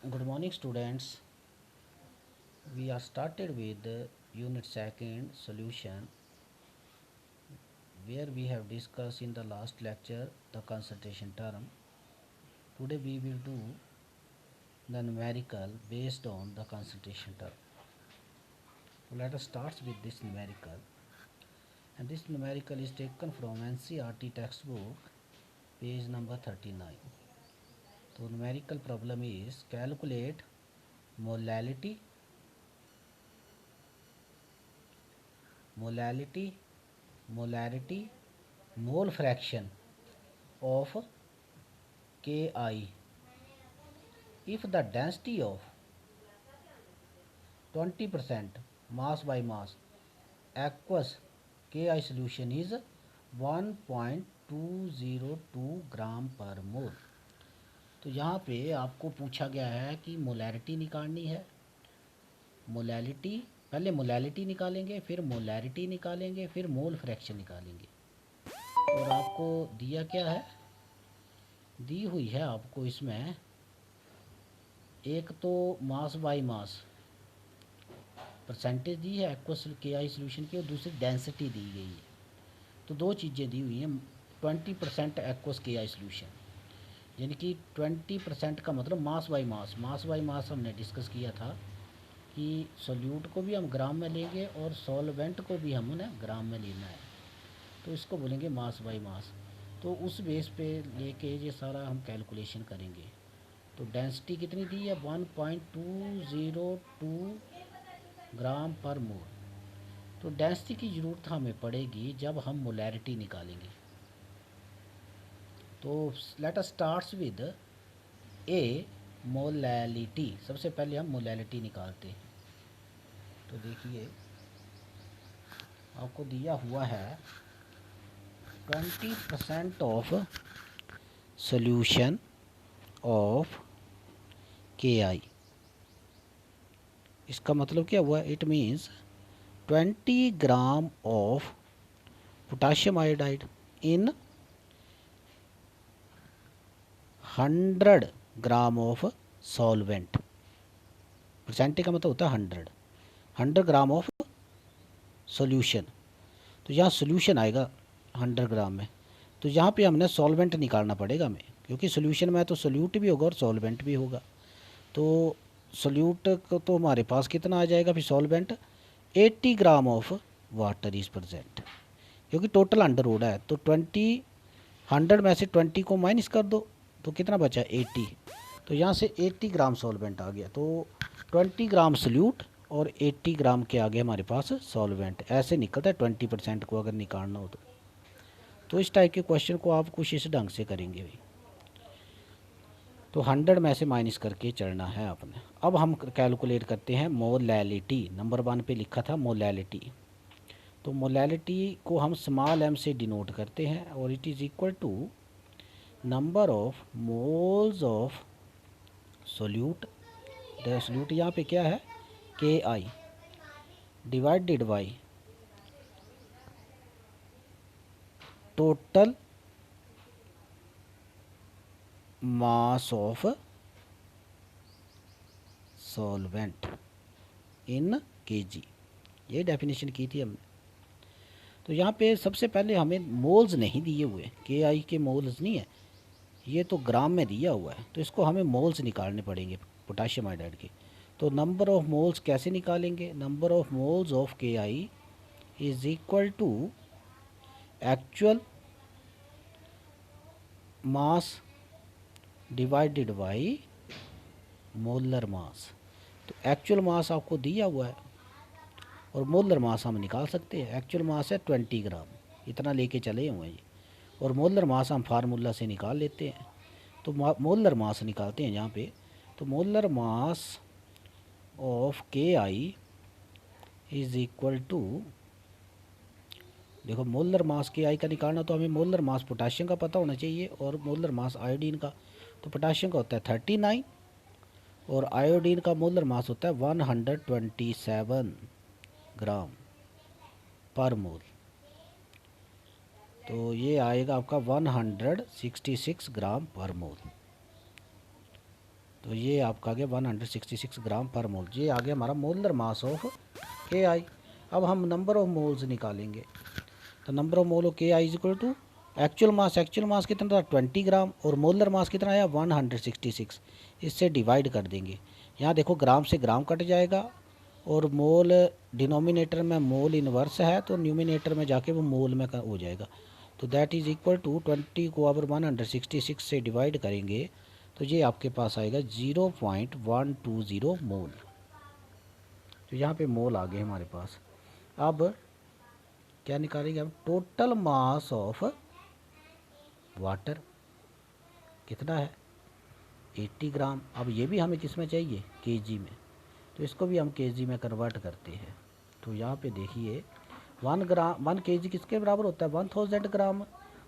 Good morning, students. We are started with the unit second solution, where we have discussed in the last lecture the concentration term. Today we will do the numerical based on the concentration term. Let us start with this numerical, and this numerical is taken from NCERT textbook, page number 39. So numerical problem is calculate molality, molality, molarity, mole fraction of Ki if the density of 20% mass by mass aqueous Ki solution is 1.202 gram per mole. तो यहाँ पे आपको पूछा गया है कि molarity निकालनी है। मोलैलिटी, पहले मोलैलिटी निकालेंगे, फिर मोलैरिटी निकालेंगे, फिर मोल फ्रैक्शन निकालेंगे। और आपको दिया क्या है, दी हुई है आपको इसमें एक तो मास बाय मास परसेंटेज दी है एक्वस के सोल्यूशन की, और दूसरी डेंसिटी दी गई है। तो दो चीज़ें दी हुई हैं। 20% एक्वस के सोल्यूशन, यानी कि 20% का मतलब mass by mass. Mass by mass हमने डिस्कस किया था कि सोल्यूट को भी हम ग्राम में लेंगे और सॉल्वेंट को भी हमने ग्राम में लेना है, तो इसको बोलेंगे मास बाय मास। तो उस बेस पे लेके ये सारा हम कैलकुलेशन करेंगे। तो डेंसिटी कितनी दी है, 1.202 ग्राम पर मोल। तो डेंसिटी की ज़रूरत हमें पड़ेगी जब हम मोलैरिटी निकालेंगे। तो let us starts with A molality. सबसे पहले हम मोलैलिटी निकालते हैं। तो देखिए आपको दिया हुआ है 20% ऑफ सोल्यूशन ऑफ के आई। इसका मतलब क्या हुआ, it means 20 gram of potassium iodide in 100 gram of solvent. Percentage का मतलब होता है 100 ग्राम ऑफ सॉल्यूशन। तो यहाँ सॉल्यूशन आएगा 100 ग्राम में, तो यहाँ पे हमने सॉल्वेंट निकालना पड़ेगा हमें, क्योंकि सॉल्यूशन में तो सोल्यूट भी होगा और सॉल्वेंट भी होगा। तो सोल्यूट को तो हमारे पास कितना आ जाएगा, फिर solvent 80 gram of water is present, क्योंकि टोटल 100 हो रहा है। तो 100 में से 20 को माइनस कर दो तो कितना बचा, 80। तो यहाँ से 80 ग्राम सॉल्वेंट आ गया। तो 20 ग्राम सोल्यूट और 80 ग्राम के आगे हमारे पास सॉल्वेंट। ऐसे निकलता है 20% को अगर निकालना हो तो इस टाइप के क्वेश्चन को आप कुछ इस ढंग से करेंगे भाई। तो 100 में से माइनस करके चढ़ना है आपने। अब हम कैलकुलेट करते हैं मोलैलिटी। नंबर 1 पे लिखा था मोलैलिटी। तो मोलैलिटी को हम स्मॉल m से डिनोट करते हैं, और it is equal to number of moles of solute. Solute यहाँ पे क्या है, K I, divided by total mass of solvent in KG. ये डेफिनेशन की थी हमने। तो यहाँ पे सबसे पहले हमें मोल्स नहीं दिए हुए, के आई के मोल्स नहीं है, ये तो ग्राम में दिया हुआ है। तो इसको हमें मोल्स निकालने पड़ेंगे पोटाशियम आयोडाइड के। तो नंबर ऑफ मोल्स कैसे निकालेंगे, number of moles of K I is equal to actual mass divided by molar mass. तो एक्चुअल मास आपको दिया हुआ है और मोलर मास हम निकाल सकते हैं। एक्चुअल मास है 20 ग्राम, इतना लेके चले हुए हैं, और मोलर मास हम फार्मूला से निकाल लेते हैं। तो मोलर मास निकालते हैं यहाँ पे। तो molar mass of K I is equal to, देखो मोलर मास के आई का निकालना तो हमें मोलर मास पोटाशियम का पता होना चाहिए और मोलर मास आयोडीन का। तो पोटाशियम का होता है 39 और आयोडीन का मोलर मास होता है 127 ग्राम पर मोल। तो ये आएगा आपका 166 ग्राम पर मोल। तो ये आपका आ गया 166 ग्राम पर मोल। ये आ गया हमारा मोलर मास ऑफ KI। अब हम नंबर ऑफ मोल्स निकालेंगे। तो number of mole of KI is equal to actual mass कितना था 20 ग्राम और मोलर मास कितना आया 166। इससे डिवाइड कर देंगे। यहाँ देखो ग्राम से ग्राम कट जाएगा और मोल डिनोमिनेटर में मोल इन्वर्स है तो न्यूमिनेटर में जाके वो मोल में हो जाएगा। तो दैट इज़ इक्वल टू 20 को अगर 166 से डिवाइड करेंगे तो ये आपके पास आएगा 0.120 मोल। तो यहाँ पे मोल आ गए हमारे पास। अब क्या निकालेंगे हम, टोटल मास ऑफ वाटर कितना है 80 ग्राम। अब ये भी हमें किस में चाहिए केजी में, तो इसको भी हम केजी में कन्वर्ट करते हैं। तो यहाँ पे देखिए 1 केजी किसके बराबर होता है 1000 ग्राम।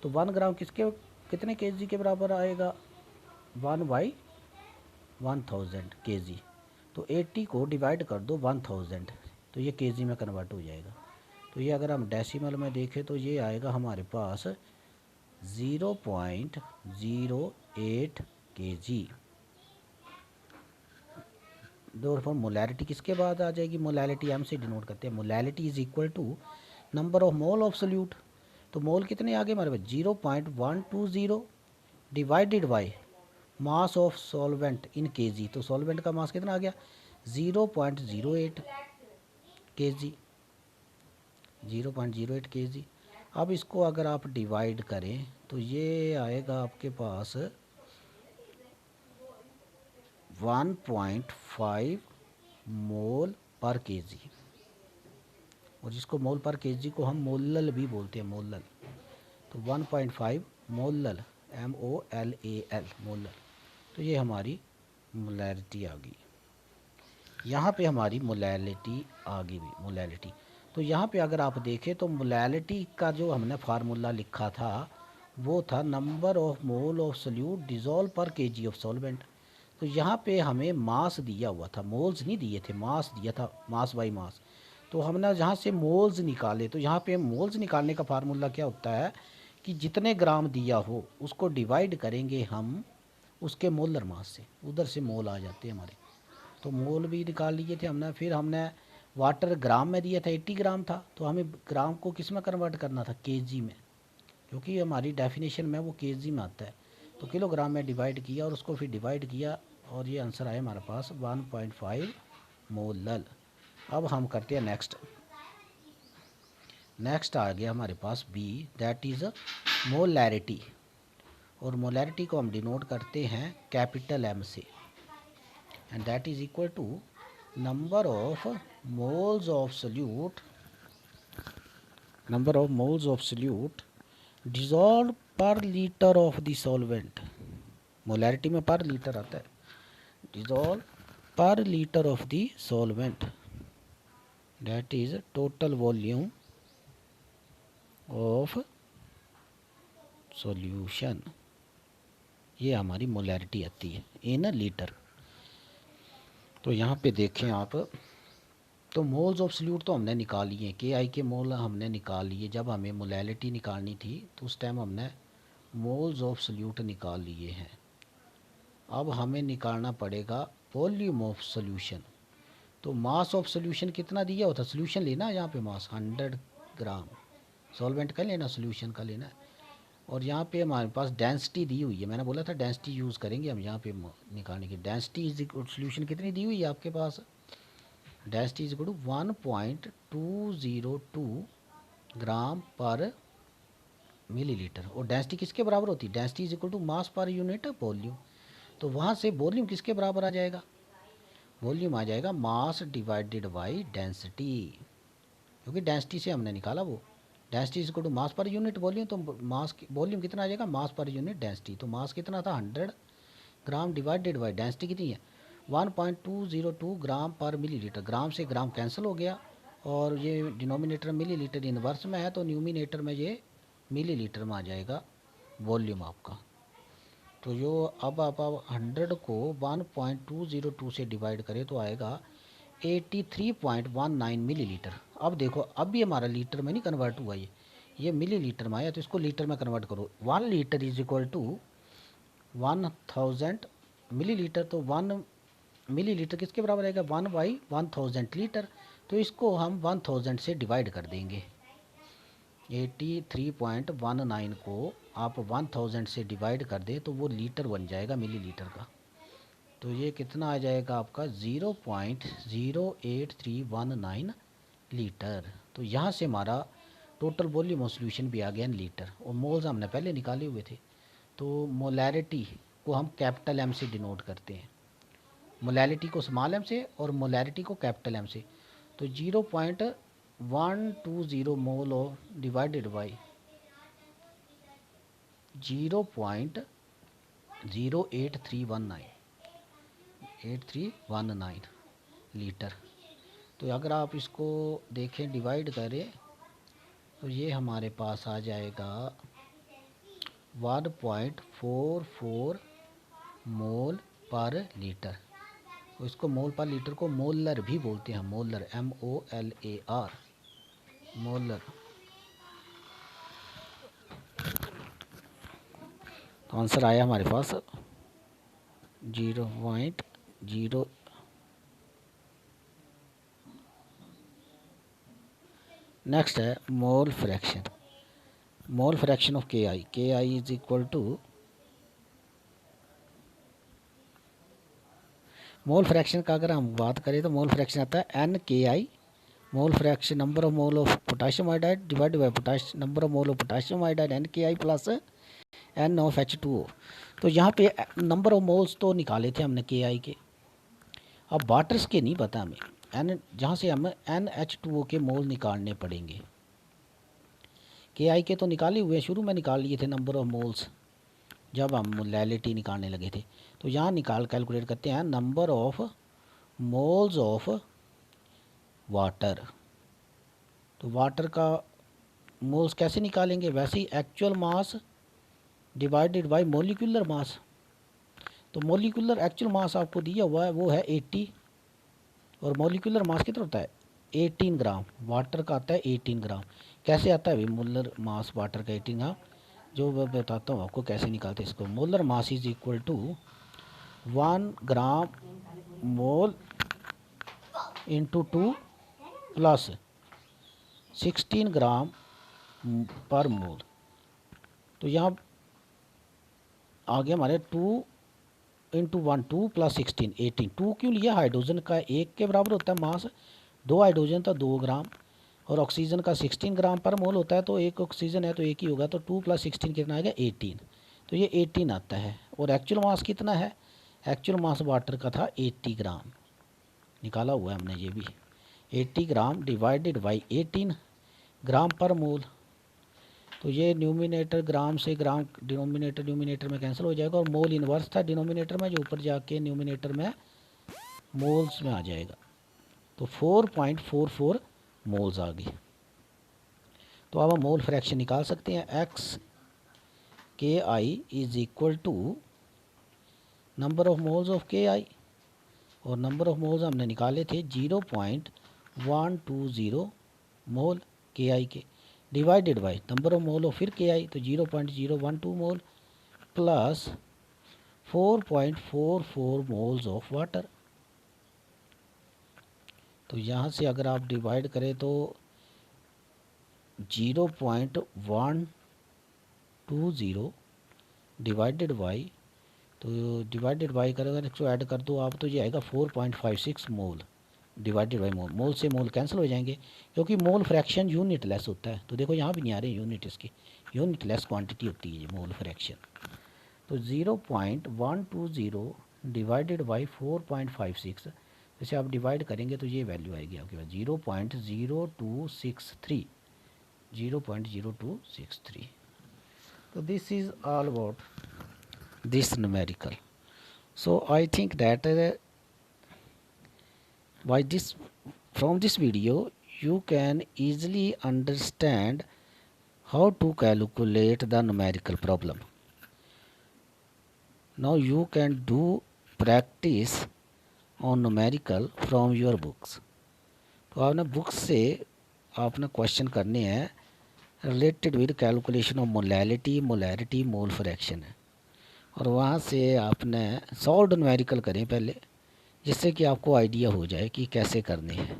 तो 1 ग्राम कितने केजी के बराबर आएगा 1/1000 केजी। तो 80 को डिवाइड कर दो 1000 तो ये केजी में कन्वर्ट हो जाएगा। तो ये अगर हम डेसिमल में देखें तो ये आएगा हमारे पास 0.08 केजी। दो मोलैरिटी किसके बाद आ जाएगी, मोलैरिटी एम से डिनोट करते हैं। Molarity is equal to number of mole of solute. तो मोल कितने आ गए हमारे पास 0.120 divided by mass of solvent in KG. तो सॉल्वेंट का मास कितना आ गया 0.08 केजी, 0.08 केजी। अब इसको अगर आप डिवाइड करें तो ये आएगा आपके पास 1.5 मोल पर केजी। और जिसको मोल पर केजी को हम मोलल भी बोलते हैं, मोलल। तो 1.5 मोलल MOLAL मोलल। तो ये हमारी मोलैरिटी आ गई। यहाँ पे हमारी मोलैलिटी आ गई भी, मोलैलिटी। तो यहाँ पे अगर आप देखें तो मोलैलिटी का जो हमने फार्मूला लिखा था वो था number of mole of solute dissolve पर केजी ऑफ सॉल्वेंट। तो यहाँ पे हमें मास दिया हुआ था, मोल्स नहीं दिए थे, मास दिया था, मास बाई मास। तो हमने जहाँ से मोल्स निकाले तो यहाँ पे मोल्स निकालने का फार्मूला क्या होता है कि जितने ग्राम दिया हो उसको डिवाइड करेंगे हम उसके मोलर मास से, उधर से मोल आ जाते हैं हमारे। तो मोल भी निकाल लिए थे हमने। फिर हमने वाटर ग्राम में दिया था 80 ग्राम था, तो हमें ग्राम को किस में कन्वर्ट करना था केजी में, क्योंकि हमारी डेफिनेशन में वो केजी में आता है। तो किलोग्राम में डिवाइड किया और उसको फिर डिवाइड किया और ये आंसर आया हमारे पास 1.5 मोलल। अब हम करते हैं नेक्स्ट। नेक्स्ट आ गया हमारे पास बी, दैट इज़ मोलैरिटी। और मोलैरिटी को हम डिनोट करते हैं कैपिटल M से, and that is equal to number of moles of solute, number of moles of solute dissolve per litre of the solvent. Molarity में पर लीटर आता है, dissolve per litre of the solvent, that is total volume of solution. ये हमारी molarity आती है in litre. तो यहाँ पे देखें आप, तो मोल्स ऑफ सोल्यूट तो हमने निकाल लिए, KI के मोल हमने निकाल लिए। जब हमें मोलैरिटी निकालनी थी तो उस टाइम हमने मोल्स ऑफ सोल्यूट निकाल लिए हैं। अब हमें निकालना पड़ेगा वॉल्यूम ऑफ सोल्यूशन। तो मास ऑफ सोल्यूशन कितना दिया होता, सोल्यूशन लेना है यहाँ पे मास 100 ग्राम, सॉल्वेंट का लेना, सोल्यूशन का लेना है। और यहाँ पे हमारे पास डेंसिटी दी हुई है, मैंने बोला था डेंसिटी यूज़ करेंगे हम यहाँ पे निकालने की। डेंसिटी इज सोल्यूशन कितनी दी हुई है आपके पास, density is equal to 1.202 gram per millilitre. और डेंसिटी किसके बराबर होती है, density is equal to mass per unit volume. तो वहाँ से वॉल्यूम किसके बराबर आ जाएगा, वॉल्यूम आ जाएगा मास डिवाइडेड बाई डेंसिटी, क्योंकि डेंसिटी से हमने निकाला वो। Density is equal to mass per unit volume. तो मास वॉल्यूम कितना आ जाएगा मास पर यूनिट डेंसिटी। तो मास कितना था 100 ग्राम डिवाइडेड बाई डेंसिटी कितनी है 1.202 ग्राम पर मिलीलीटर। ग्राम से ग्राम कैंसिल हो गया और ये डिनोमिनेटर मिलीलीटर इनवर्स में है, तो न्यूमिनेटर में ये मिलीलीटर में आ जाएगा वॉल्यूम आपका। तो जो अब आप 100 को 1.202 से डिवाइड करें तो आएगा 83.19 मिलीलीटर। अब देखो अब भी हमारा लीटर में नहीं कन्वर्ट हुआ, ये मिलीलीटर में आया, तो इसको लीटर में कन्वर्ट करो। 1 litre is equal to 1000 millilitre, तो 1 मिलीलीटर किसके बराबर आएगा, 1/1000 लीटर। तो इसको हम 1000 से डिवाइड कर देंगे। 83.19 को आप 1000 से डिवाइड कर दें तो वो लीटर बन जाएगा मिलीलीटर का। तो ये कितना आ जाएगा आपका, 0.08319 लीटर। तो यहाँ से हमारा टोटल वॉल्यूम ऑफ सॉल्यूशन भी आ गया इन लीटर, और मोल्स हमने पहले निकाले हुए थे। तो मोलैरिटी को हम कैपिटल एम से डिनोट करते हैं, मोलैरिटी को स्मॉल एम से और मोलैरिटी को कैपिटल एम से। तो 0.120 mole of divided by 0.08319 litre. तो अगर आप इसको देखें, डिवाइड करें, तो ये हमारे पास आ जाएगा 1.44 मोल पर लीटर। तो इसको मोल पर लीटर को मोलर भी बोलते हैं, मोलर, MOLAR, मोलर। तो आंसर आया हमारे पास 0.0। नेक्स्ट है mole fraction. Mole fraction of KI is equal to, mole fraction का अगर हम बात करें तो मोल फ्रैक्शन आता है NKI, mole fraction number of mole of potassium iodide divide by number of mole of potassium iodide NKI plus N of H2O। तो यहाँ पे नंबर ऑफ मोल्स तो निकाले थे हमने KI के, अब वाटर्स के नहीं पता हमें, N जहाँ से हमें NH2O के मोल निकालने पड़ेंगे। KI के तो निकाले हुए, शुरू में निकाल लिए थे नंबर ऑफ मोल्स जब हम मोलैलिटी निकालने लगे थे। तो यहाँ कैलकुलेट करते हैं number of moles of water. तो वाटर का मोल्स कैसे निकालेंगे, वैसे ही actual mass divided by molecular mass. तो मोलिकुलर एक्चुअल मास आपको दिया हुआ है वो है 80, और मोलिकुलर मास कितना होता है 18 ग्राम। वाटर का आता है 18 ग्राम। कैसे आता है भाई मोलर मास वाटर का 18 ग्राम, जो मैं बताता हूँ आपको कैसे निकालते हैं इसको। Molar mass is equal to 1 gram mole into 2 plus 16 gram per mole. तो यहाँ आगे हमारे 2 इंटू 1 2 प्लस 16 18। 2 क्यों लिया, हाइड्रोजन का 1 के बराबर होता है मास, 2 हाइड्रोजन तो 2 ग्राम, और ऑक्सीजन का 16 ग्राम पर मोल होता है, तो एक ऑक्सीजन है तो एक ही होगा, तो 2 प्लस 16 कितना आएगा 18। तो ये 18 आता है। और एक्चुअल मास कितना है, एक्चुअल मास वाटर का था 80 ग्राम, निकाला हुआ है हमने ये भी। 80 gram divided by 18 gram per mole. तो ये न्यूमिनेटर ग्राम से ग्राम न्यूमिनेटर में कैंसिल हो जाएगा, और मोल इन्वर्स था डिनोमिनेटर में, जो ऊपर जाके न्यूमिनेटर में मोल्स में आ जाएगा। तो 4.44 मोल्स आ गई। तो अब हम मोल फ्रैक्शन निकाल सकते हैं। XKI is equal to number of moles of KI, और नंबर ऑफ मोल्स हमने निकाले थे 0.120 मोल KI के, divided by number of mole of फिर KI, तो 0.012 mole plus 4.44 moles of water. तो यहाँ से अगर आप डिवाइड करें तो 0.120 डिवाइडेड बाई, तो डिवाइडेड बाई करेगा, इसको ऐड कर दो आप, तो ये आएगा 4.56 मोल डिवाइडेड बाई मोल। मोल से मोल कैंसिल हो जाएंगे, क्योंकि मोल फ्रैक्शन यूनिट लेस होता है। तो देखो यहाँ भी नहीं आ रहे यूनिट, इसकी यूनिट लेस क्वांटिटी होती है ये मोल फ्रैक्शन। तो 0.120 डिवाइडेड बाई 4.56, जैसे आप डिवाइड करेंगे तो ये वैल्यू आएगी आपके पास 0.0263। So this is all about this numerical. So I think that from this video you can easily understand how to calculate the numerical problem. Now you can do practice on numerical from your books. तो आपने books से आपने question करने हैं related with calculation of molality, molarity, mole fraction है। और वहाँ से आपने सॉल्व्ड न्यूमेरिकल करें पहले, जिससे कि आपको आइडिया हो जाए कि कैसे करने हैं।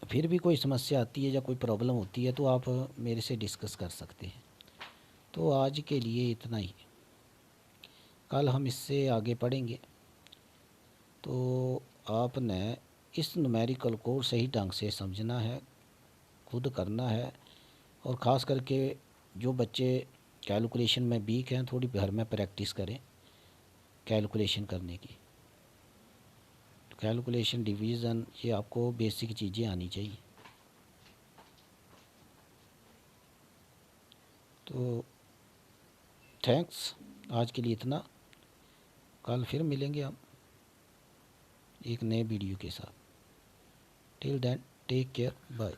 फिर भी कोई समस्या आती है या कोई प्रॉब्लम होती है तो आप मेरे से डिस्कस कर सकते हैं। तो आज के लिए इतना ही, कल हम इससे आगे पढ़ेंगे। तो आपने इस न्यूमेरिकल को सही ढंग से समझना है, खुद करना है। और ख़ास करके जो बच्चे कैलकुलेशन में वीक हैं, थोड़ी घर में प्रैक्टिस करें कैलकुलेशन करने की। कैलकुलेशन, डिवीज़न, ये आपको बेसिक चीज़ें आनी चाहिए। तो थैंक्स, आज के लिए इतना। कल फिर मिलेंगे हम एक नए वीडियो के साथ। Till then take care, bye.